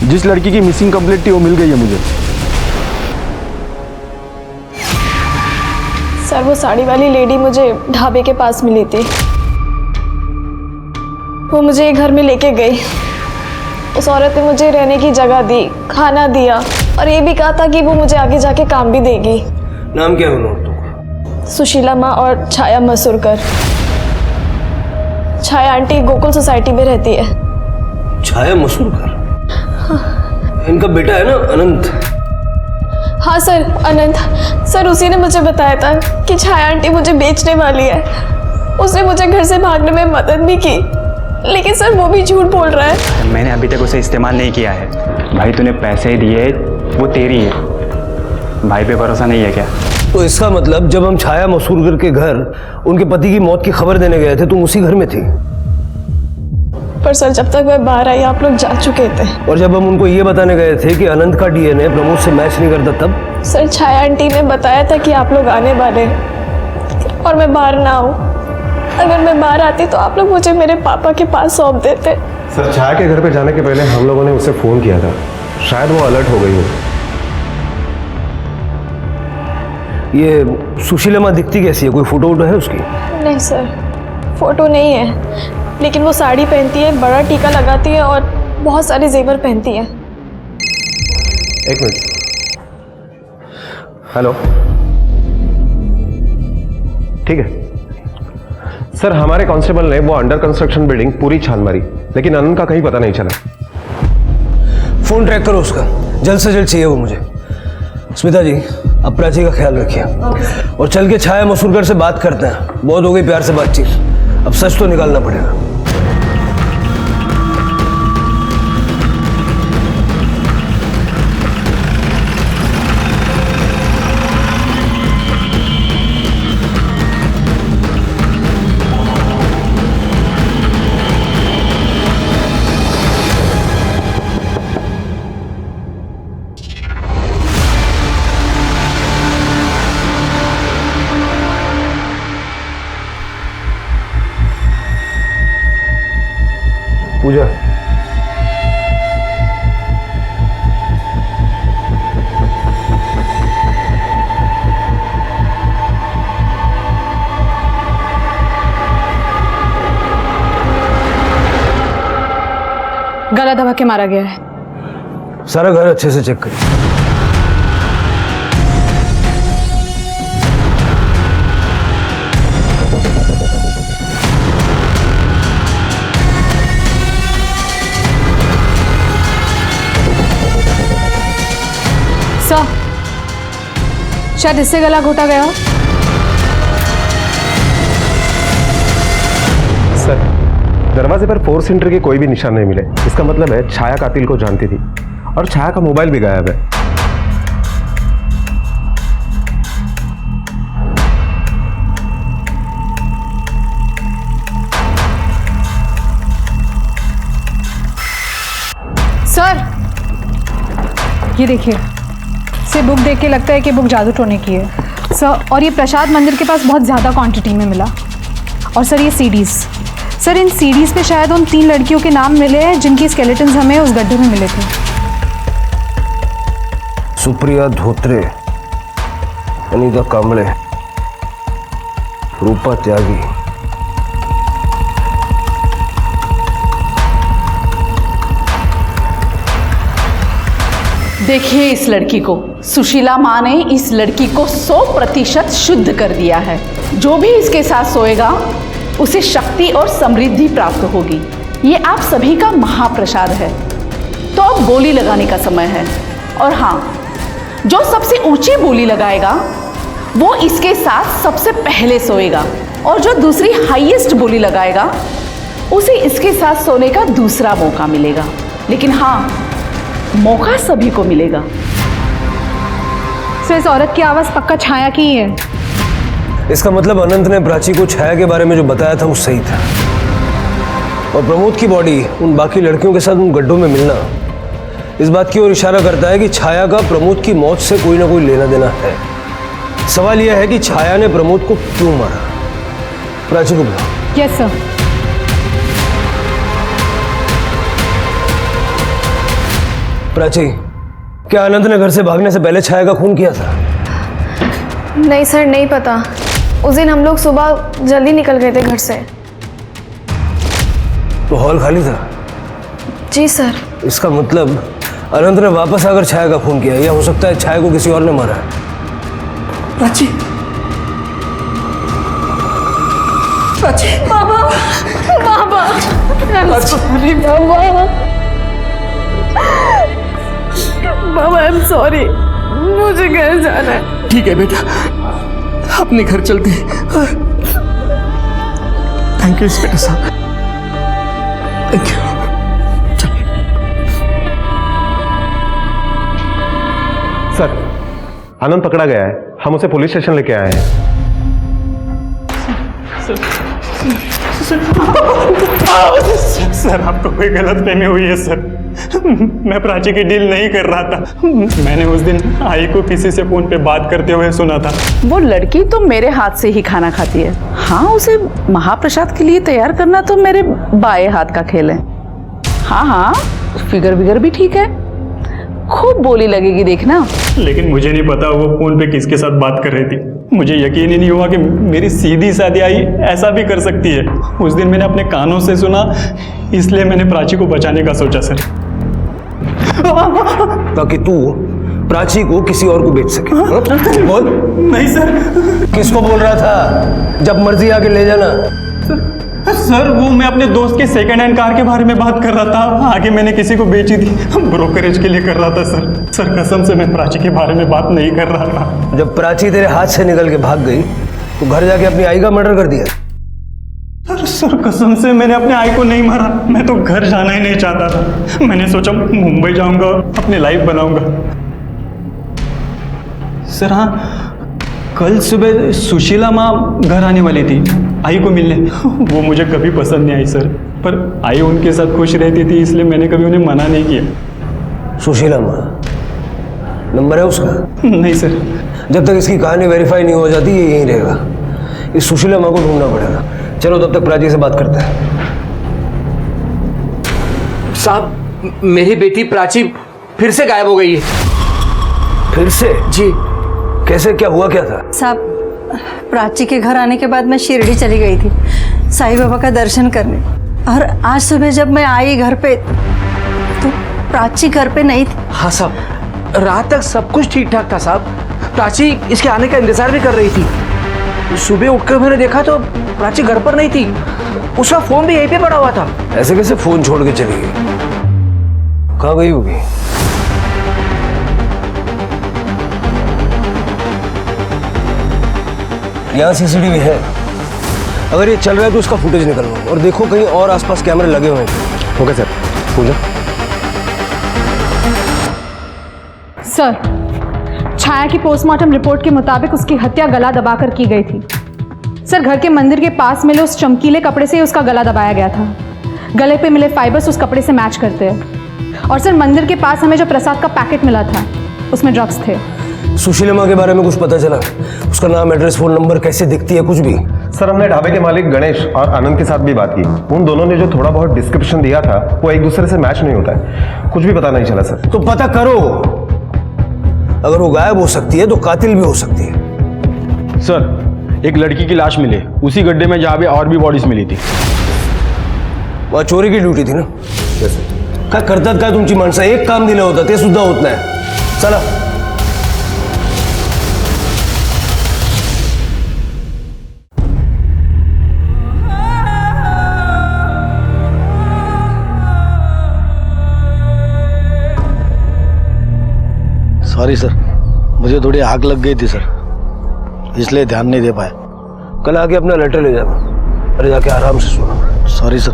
जिस लड़की की मिसिंग कंप्लेंट थी वो मिल गई है मुझे। सर वो साड़ी वाली लेडी मुझे ढाबे के पास मिली थी। वो मुझे एक घर में लेके गई। उस औरत ने मुझे रहने की जगह दी, खाना दिया और ये भी कहा था कि वो मुझे आगे जाके काम भी देगी। नाम क्या है उन औरतों का? सुशीला माँ और छाया मसूरकर। छाया आंटी गोकुल सोसाइटी में रहती है। छाया मसूरकर? इनका बेटा है ना अनंत? हाँ सर, अनंत। सर उसी ने मुझे बताया था कि छाया आंटी मुझे बेचने वाली है। उसने मुझे घर से भागने में मदद भी की, लेकिन सर वो भी झूठ बोल रहा है। मैंने अभी तक उसे इस्तेमाल नहीं किया है। भाई तूने पैसे दिए, वो तेरी है। भाई पे भरोसा नहीं है क्या? तो इसका मतलब जब हम छाया मसूरकर के घर उनके पति की मौत की खबर देने गए थे, तुम उसी घर में थी? पर सर जब तक मैं बाहर आई आप लोग जा चुके थे। और जब हम उनको ये बताने गए थे कि अनंत का डीएनए प्रमोद से मैच नहीं करता, तब? सर छाया आंटी ने बताया था कि आप लोग आने वाले और मैं बाहर ना आऊँ। अगर मैं बाहर आती तो आप लोग मुझे मेरे पापा के पास सौंप देते। सर छाया के घर पे जाने के पहले हम लोगों ने उसे फ़ोन किया था, शायद वो अलर्ट हो गई हो। ये सुशीला माँ दिखती कैसी है? कोई फोटो वोटो है उसकी? नहीं सर, फोटो नहीं है, लेकिन वो साड़ी पहनती है, बड़ा टीका लगाती है और बहुत सारे जेवर पहनती है। एक मिनट। हेलो, ठीक है सर, हमारे कांस्टेबल ने वो अंडर कंस्ट्रक्शन बिल्डिंग पूरी छान मारी, लेकिन अनंत का कहीं पता नहीं चला। फोन ट्रैक करो उसका, जल्द से जल्द चाहिए वो मुझे। स्मिता जी, अब प्राची का ख्याल रखिए और चल के छाया मसूरकर से बात करते हैं। बहुत हो गई प्यार से बातचीत, अब सच तो निकालना पड़ेगा। पूजा, गला दबा के मारा गया है। सारा घर अच्छे से चेक करिए। सर, शायद इससे गला घोटा गया हो। सर दरवाजे पर फोर्स एंट्री के कोई भी निशान नहीं मिले। इसका मतलब है छाया कातिल को जानती थी और छाया का मोबाइल भी गायब है। सर ये देखिए, से बुक देख के लगता है कि बुक जादू टोने की है सर। और ये प्रसाद मंदिर के पास बहुत ज़्यादा क्वांटिटी में मिला। और सर ये सीडीज, सर इन सीडीज पे शायद उन 3 लड़कियों के नाम मिले हैं जिनकी स्केलेटन्स हमें उस गड्ढे में मिले थे। सुप्रिया धोत्रे, अनीता कांबळे, रूपा त्यागी। देखिए इस लड़की को, सुशीला माँ ने इस लड़की को 100% शुद्ध कर दिया है। जो भी इसके साथ सोएगा उसे शक्ति और समृद्धि प्राप्त होगी। ये आप सभी का महाप्रसाद है। तो अब बोली लगाने का समय है। और हाँ, जो सबसे ऊंची बोली लगाएगा वो इसके साथ सबसे पहले सोएगा, और जो दूसरी हाईएस्ट बोली लगाएगा उसे इसके साथ सोने का दूसरा मौका मिलेगा। लेकिन हाँ, मौका सभी को मिलेगा। सर इस औरत की आवाज़ पक्का छाया की ही है। इसका मतलब अनंत ने प्राची को छाया के बारे में जो बताया था वो सही था। और प्रमोद की बॉडी उन बाकी लड़कियों के साथ उन गड्ढों में मिलना इस बात की ओर इशारा करता है कि छाया का प्रमोद की मौत से कोई ना कोई लेना देना है। सवाल यह है कि छाया ने प्रमोद को क्यों मारा। प्राची को बुलाओ। Yes sir. प्राची, क्या अनंत ने घर से भागने से पहले छाया का खून किया था? नहीं सर, नहीं पता। उस दिन हम लोग सुबह जल्दी निकल गए थे घर से। तो हॉल खाली था? जी सर। इसका मतलब अनंत ने वापस आकर छाया का खून किया, या हो सकता है छाया को किसी और ने मारा है। प्राची, प्राची, बाबा, बाबा, सॉरी बाबा, बाबा आई एम सॉरी, मुझे घर जाना है। ठीक है बेटा, अपने घर चलते हैं। थैंक यू इंस्पेक्टर साहब, थैंक यू। सर, आनंद पकड़ा गया है, हम उसे पुलिस स्टेशन लेके आए हैं। सर आपको कोई गलतफहमी हुई है सर। मैं प्राची की डील नहीं कर रहा था। मैंने उस दिन आई को किसी से फोन पे बात करते हुए सुना था। वो लड़की तो मेरे हाथ से ही खाना खाती है। हाँ, उसे महाप्रसाद के लिए तैयार करना तो मेरे बाएं हाथ का खेल है। हाँ हाँ, फिगर विगर भी ठीक है, खूब बोली लगेगी देखना। लेकिन मुझे नहीं पता वो फोन पे किसके साथ बात कर रही थी। मुझे यकीन ही नहीं हुआ कि मेरी सीधी सादी आई ऐसा भी कर सकती है। उस दिन मैंने अपने कानों से सुना, इसलिए मैंने प्राची को बचाने का सोचा सर। ताकि तू प्राची को किसी और को बेच सके। बोल। नहीं सर। किसको बोल रहा था? जब मर्जी आके ले जाना। सर वो मैं अपने दोस्त के सेकंड हैंड कार के बारे में बात कर रहा था। आगे मैंने किसी को बेची थी, ब्रोकरेज के लिए कर रहा था सर। सर कसम से मैं प्राची के बारे में बात नहीं कर रहा था। जब प्राची तेरे हाथ से निकल के भाग गई तो घर जाके अपनी आई का मर्डर कर दिया। सर कसम से मैंने अपने आई को नहीं मारा। मैं तो घर जाना ही नहीं चाहता था। मैंने सोचा मुंबई जाऊंगा, अपनी लाइफ बनाऊंगा। सर हाँ, कल सुबह सुशीला माँ घर आने वाली थी आई को मिलने। वो मुझे कभी पसंद नहीं आई सर, पर आई उनके साथ खुश रहती थी, इसलिए मैंने कभी उन्हें मना नहीं किया। सुशीला माँ नंबर है उसका? नहीं सर। जब तक इसकी कहानी वेरीफाई नहीं हो जाती ये यहीं रहेगा। इस सुशीला माँ को ढूंढना पड़ेगा। चलो तब तक प्राची से बात करते हैं। साहब, मेरी बेटी प्राची फिर से गायब हो गई है। फिर से? जी। कैसे, क्या हुआ, क्या था? साहब, प्राची के घर आने के बाद मैं शिरडी चली गई थी साईं बाबा का दर्शन करने, और आज सुबह जब मैं आई घर पे तो प्राची घर पे नहीं थी। हाँ साहब, रात तक सब कुछ ठीक ठाक था साहब। प्राची इसके आने का इंतजार भी कर रही थी। सुबह उठकर मैंने देखा तो प्राची घर पर नहीं थी। उसका फोन भी यहीं पे पड़ा हुआ था। ऐसे कैसे फोन छोड़ के चली गई? कहाँ गई होगी? यहाँ सीसीटीवी है, अगर ये चल रहा है तो उसका फुटेज निकलवाओ और देखो कहीं और आसपास कैमरे लगे हुए हैं। Okay sir. Pooja. Sir, Chhaya की पोस्टमार्टम रिपोर्ट के मुताबिक उसकी हत्या गला दबाकर की गई थी। सर, घर के मंदिर के पास मिले उस चमकीले कपड़े से उसका गला दबाया गया था। गले पे मिले फाइबर्स उस कपड़े से मैच करते हैं। और सर, मंदिर के पास हमें जो प्रसाद का पैकेट मिला था उसमें ड्रग्स थे। सुशीला माँ के बारे में कुछ पता चला? उसका नाम, एड्रेस, फोन नंबर, कैसे दिखती है, कुछ भी? सर, हमने ढाबे के मालिक गणेश और आनंद के साथ भी बात की। उन दोनों ने जो थोड़ा बहुत डिस्क्रिप्शन दिया था वो एक दूसरे से मैच नहीं होता है। कुछ भी पता नहीं चला सर। तो पता करो। अगर वो गायब हो सकती है तो कातिल भी हो सकती है। सर, एक लड़की की लाश मिली उसी गड्ढे में जहाँ पे और भी बॉडीज मिली थी। वहाँ चोरी की ड्यूटी थी ना? काय करतात काय तुमची माणसं? एक काम दिलं होतं ते सुद्धा होत नाही। चला। सॉरी सर, मुझे थोड़ी आग लग गई थी सर, इसलिए ध्यान नहीं दे पाया। कल आके अपना लेटर ले जाना, अरे जाके आराम से सुनो। Sorry sir.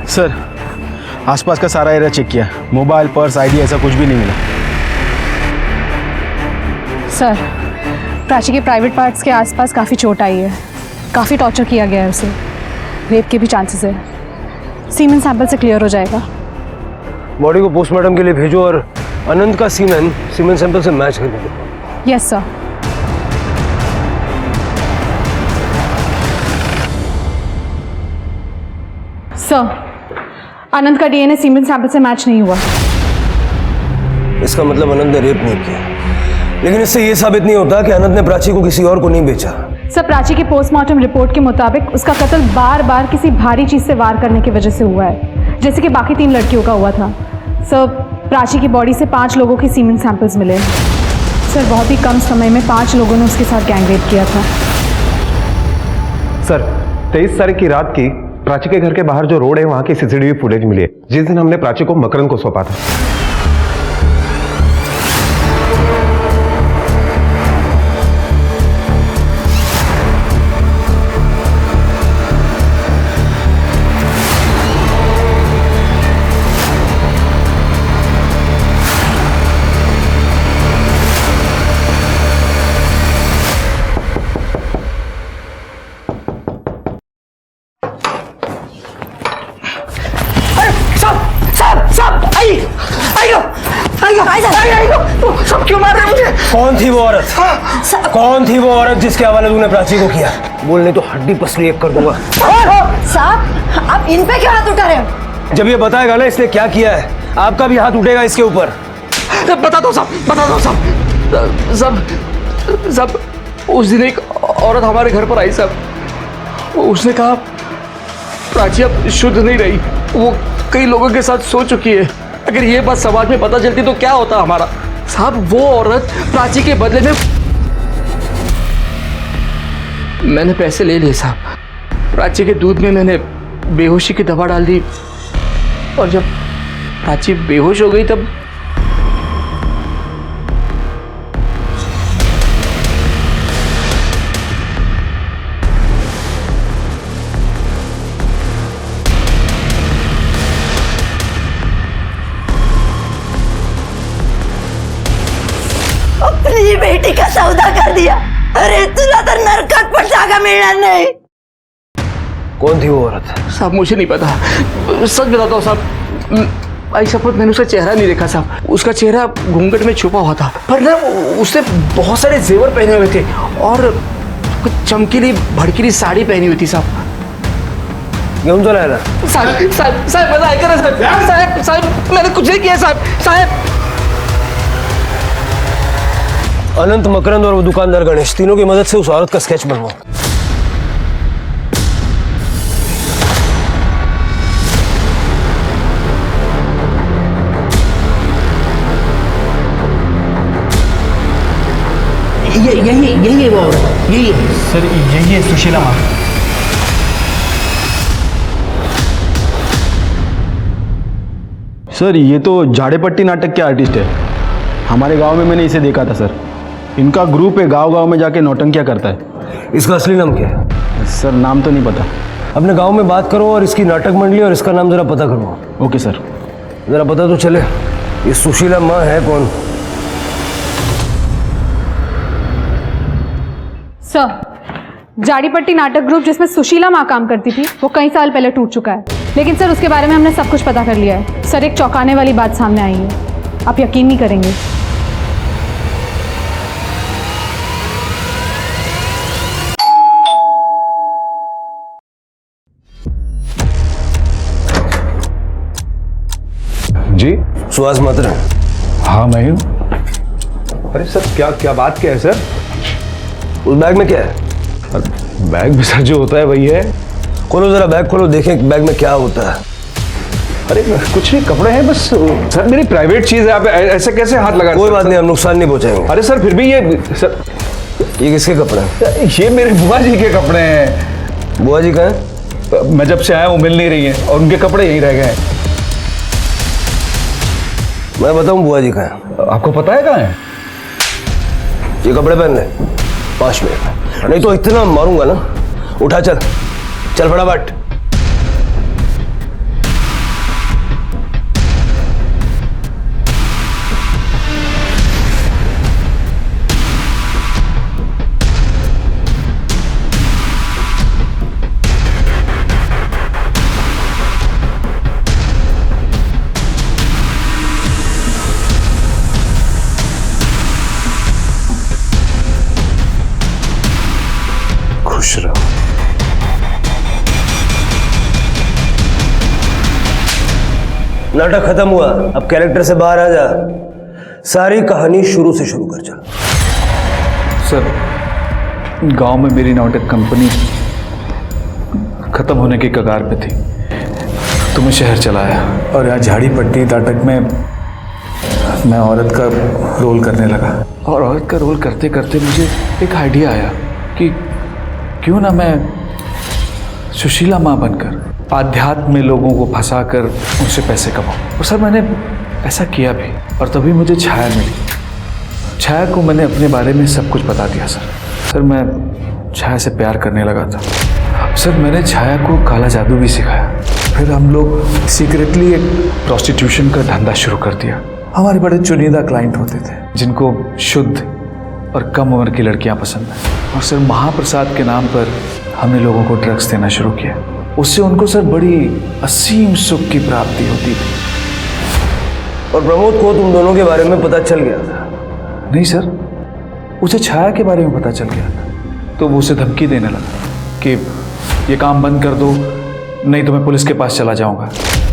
सर, आसपास का सारा एरिया चेक किया, मोबाइल, पर्स, आईडी ऐसा कुछ भी नहीं मिला। सर, प्राची के प्राइवेट पार्ट्स के आसपास काफ़ी चोट आई है, काफ़ी टॉर्चर किया गया है उसे, रेप के भी चांसेस है। सीमेन सैंपल से क्लियर हो जाएगा। बॉडी को पोस्टमार्टम के लिए भेजो और अनंत का सीमेन सैंपल से मैच कर दो। Yes sir. सर, अनंत का डीएनए सीमेन सैंपल से मैच नहीं हुआ। इसका मतलब अनंत ने रेप नहीं किया, लेकिन इससे ये साबित नहीं होता कि अनंत ने प्राची को किसी और को नहीं बेचा। सर, प्राची की पोस्टमार्टम रिपोर्ट के मुताबिक उसका कत्ल बार बार किसी भारी चीज से वार करने की वजह से हुआ है, जैसे कि बाकी 3 लड़कियों का हुआ था। सर, प्राची की बॉडी से 5 लोगों के सीमेन सैंपल्स मिले। सर, बहुत ही कम समय में 5 लोगों ने उसके साथ गैंगरेप किया था। सर 23 तारीख की रात की प्राची के घर के बाहर जो रोड है वहां की सीसीटीवी फुटेज मिली है, जिस दिन हमने प्राची को मकरंद को सौंपा था। सब क्यों मार रहे मुझे? कौन थी वो औरत? कौन थी वो औरत जिसके हवाले तूने प्राची को किया? बोलने तो हड्डी पसली एक कर दूंगा। साहब, आप इन पे क्यों हाथ उठा रहे हो? जब ये बताएगा ना इसने क्या किया है, आपका भी हाथ उठेगा इसके ऊपर। बता दो साहब, बता दो साहब। साहब, उस दिन एक औरत हमारे घर पर आई साहब। उसने कहा प्राची अब शुद्ध नहीं रही, वो कई लोगों के साथ सो चुकी है। अगर ये बात समाज में पता चलती तो क्या होता हमारा? साहब, वो औरत प्राची के बदले में मैंने पैसे ले लिए साहब। प्राची के दूध में मैंने बेहोशी की दवा डाल दी, और जब प्राची बेहोश हो गई तब अपनी बेटी का सौदा कर दिया। अरे तुला तर नरकात पण जागा मिळणार नाही। कौन थी वो औरत? साहब, मुझे नहीं पता, सच बताता हूँ साहब। आई शपथ, मैंने उसका चेहरा नहीं देखा साहब। उसका चेहरा घूंघट में छुपा हुआ था, पर ना उसने बहुत सारे जेवर पहने हुए थे और कुछ चमकीली भड़कीली साड़ी पहनी हुई थी साहब। घेऊन चला याला। साहब मजा ऐका ना साहब, मैंने कुछ नहीं किया साहब। अनंत, मकरंद और वो दुकानदार गणेश, तीनों की मदद से उस औरत का स्केच बनवाओ। यही है वो औरत, यही है सर, यही है सुशीला माँ। सर ये तो झाड़ेपट्टी नाटक के आर्टिस्ट है, हमारे गांव में मैंने इसे देखा था सर। इनका ग्रुप है, गांव-गांव में जाके नौटंकियां करता है। इसका असली नाम क्या है? सर नाम तो नहीं पता। अपने गांव में बात करो और इसकी नाटक मंडली और इसका नाम जरा पता करो। Okay sir. जरा पता तो चले ये सुशीला माँ है कौन? सर, जाड़ीपट्टी नाटक ग्रुप जिसमें सुशीला माँ काम करती थी वो कई साल पहले टूट चुका है, लेकिन सर उसके बारे में हमने सब कुछ पता कर लिया है। सर, एक चौंकाने वाली बात सामने आई है, आप यकीन नहीं करेंगे। जी सुहास मात्र। हाँ मैं हूँ। अरे सर, क्या बात क्या है सर? उस बैग में क्या है? बैग में सर जो होता है वही है। खोलो जरा बैग, खोलो, देखें बैग में क्या होता है। अरे कुछ नहीं, कपड़े हैं बस। सर मेरी प्राइवेट चीज है, आप ऐसे कैसे हाथ लगा? कोई बात नहीं, हम नुकसान नहीं पहुंचाएंगे। अरे सर फिर भी ये सर, ये किसके कपड़े हैं? ये मेरे बुआ जी के कपड़े हैं। बुआ जी कहाँ हैं? मैं जब से आया वो मिल नहीं रही हैं और उनके कपड़े यहीं रह गए हैं। मैं बताऊं बुआ जी कहाँ हैं? आपको पता है कहाँ है? ये कपड़े पहन ले 5 मिनट, नहीं तो इतना मारूंगा ना। उठा, चल चल फटाफट। खुश रहो। नाटक खत्म हुआ, अब कैरेक्टर से बाहर आ जा। सारी कहानी शुरू से शुरू कर चल। सर, गांव में मेरी नाटक कंपनी खत्म होने की कगार पे थी, तो मैं शहर चला आया और यहाँ झाड़ी पट्टी नाटक में मैं औरत का रोल करने लगा। और औरत का रोल करते करते मुझे एक आइडिया आया कि क्यों ना मैं सुशीला माँ बनकर आध्यात्म में लोगों को फंसाकर उनसे पैसे कमाऊं। और सर, मैंने ऐसा किया भी, और तभी मुझे छाया मिली। छाया को मैंने अपने बारे में सब कुछ बता दिया सर, मैं छाया से प्यार करने लगा था। सर, मैंने छाया को काला जादू भी सिखाया। फिर हम लोग सीक्रेटली एक प्रोस्टिट्यूशन का धंधा शुरू कर दिया। हमारे बड़े चुनिंदा क्लाइंट होते थे जिनको शुद्ध और कम उम्र की लड़कियां पसंद हैं। और सर, महाप्रसाद के नाम पर हमने लोगों को ड्रग्स देना शुरू किया। उससे उनको सर बड़ी असीम सुख की प्राप्ति होती थी। और प्रमोद को तुम दोनों के बारे में पता चल गया था? नहीं सर, उसे छाया के बारे में पता चल गया था, तो वो उसे धमकी देने लगा कि ये काम बंद कर दो, नहीं तो मैं पुलिस के पास चला जाऊंगा।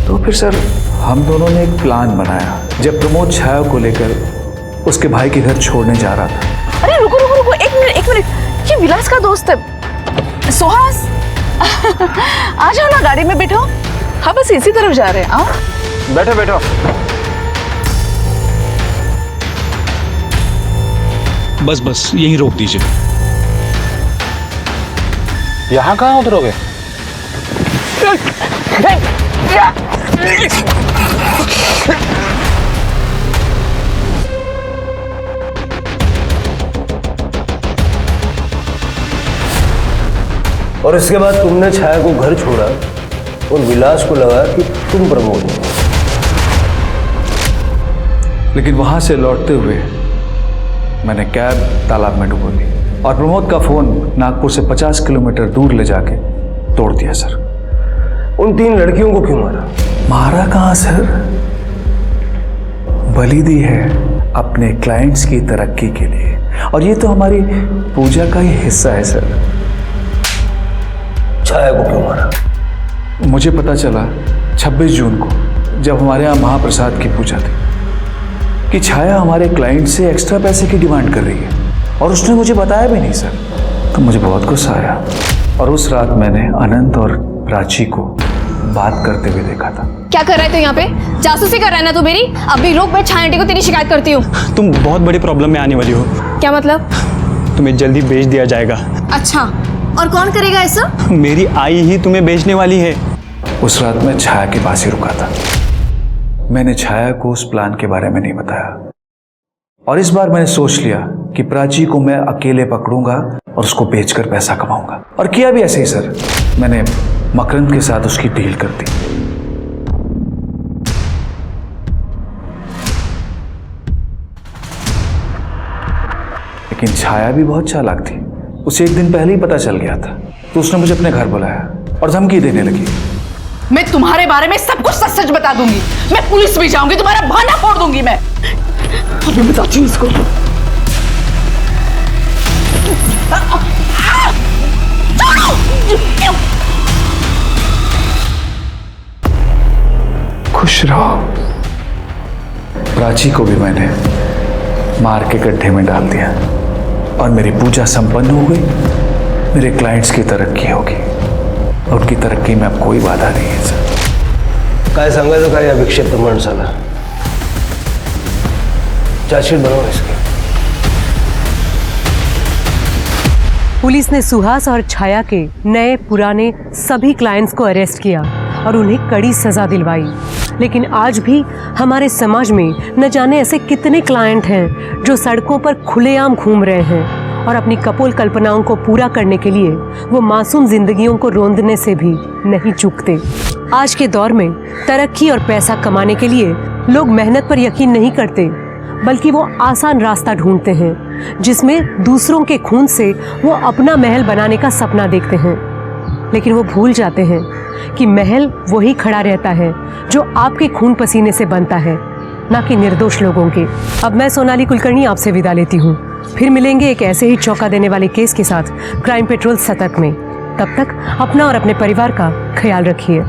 तो फिर सर, हम दोनों ने एक प्लान बनाया। जब प्रमोद छाया को लेकर उसके भाई के घर छोड़ने जा रहा था। अरे रुको रुको रुको, एक मिनट, ये विलास का दोस्त है सुहास। आ जाओ ना, गाड़ी में बैठो। हाँ, बस इसी तरफ जा रहे हैं। आओ, बैठो बैठो। बस यहीं रोक दीजिए। यहाँ कहाँ उतरोगे? और इसके बाद तुमने छाया को घर छोड़ा और विलास को लगा कि तुम प्रमोद हो। लेकिन वहां से लौटते हुए मैंने कैब तालाब में डुबो दी और प्रमोद का फोन नागपुर से 50 किलोमीटर दूर ले जाके तोड़ दिया सर। उन 3 लड़कियों को क्यों मारा? मारा कहाँ सर, बलि दी है अपने क्लाइंट्स की तरक्की के लिए, और ये तो हमारी पूजा का ही हिस्सा है सर। छाया को क्यों मारा? मुझे पता चला 26 जून को, जब हमारे यहाँ महाप्रसाद की पूजा थी, कि छाया हमारे क्लाइंट से एक्स्ट्रा पैसे की डिमांड कर रही है, और उसने मुझे बताया भी नहीं सर। तो मुझे बहुत गुस्सा आया, और उस रात मैंने अनंत और प्राची को बात करते हुए देखा था। क्या कर रहा है तू यहाँ पे? जासूसी कर रहा है ना तू मेरी? अभी रुक, मैं छाया आंटी को तेरी शिकायत करती हूँ। तुम बहुत बड़ी प्रॉब्लम में आने वाली हो। क्या मतलब? तुम्हें जल्दी बेच दिया जाएगा। अच्छा, और कौन करेगा ऐसा? मेरी आई ही तुम्हें बेचने वाली है। उस रात मैं छाया के पास ही रुका था। मैंने छाया को उस प्लान के बारे में नहीं बताया, और इस बार मैंने सोच लिया कि प्राची को मैं अकेले पकड़ूंगा और उसको बेचकर पैसा कमाऊंगा। और किया भी ऐसे ही सर। मैंने मकरंद के साथ उसकी डील कर दी। लेकिन छाया भी बहुत चालाक थी। उसे एक दिन पहले ही पता चल गया था, तो उसने मुझे अपने घर बुलाया और धमकी देने लगी। मैं तुम्हारे बारे में सब कुछ सच सच बता दूंगी। मैं पुलिस भी जाऊंगी, तुम्हारा बहाना फोड़ दूंगी मैं। अभी बताती हूँ इसको। खुश रहो। प्राची को भी मैंने मार के गड्ढे में डाल दिया, और मेरी पूजा संपन्न हो गई। मेरे क्लाइंट्स की तरक्की होगी, और उनकी तरक्की में अब कोई बाधा नहीं है सर। काय सांगायचं काय या विक्षिप्त माणसाला? चार्जशीट बनाओ इसकी। पुलिस ने सुहास और छाया के नए पुराने सभी क्लाइंट्स को अरेस्ट किया और उन्हें कड़ी सजा दिलवाई। लेकिन आज भी हमारे समाज में न जाने ऐसे कितने क्लाइंट हैं जो सड़कों पर खुलेआम घूम रहे हैं और अपनी कपोल कल्पनाओं को पूरा करने के लिए वो मासूम जिंदगियों को रोंदने से भी नहीं चूकते। आज के दौर में तरक्की और पैसा कमाने के लिए लोग मेहनत पर यकीन नहीं करते, बल्कि वो आसान रास्ता ढूंढते हैं जिसमें दूसरों के खून से वो अपना महल बनाने का सपना देखते हैं। लेकिन वो भूल जाते हैं कि महल वही खड़ा रहता है जो आपके खून पसीने से बनता है, ना कि निर्दोष लोगों के। अब मैं सोनाली कुलकर्णी आपसे विदा लेती हूँ। फिर मिलेंगे एक ऐसे ही चौंका देने वाले केस के साथ क्राइम पेट्रोल सतर्क में। तब तक अपना और अपने परिवार का ख्याल रखिए।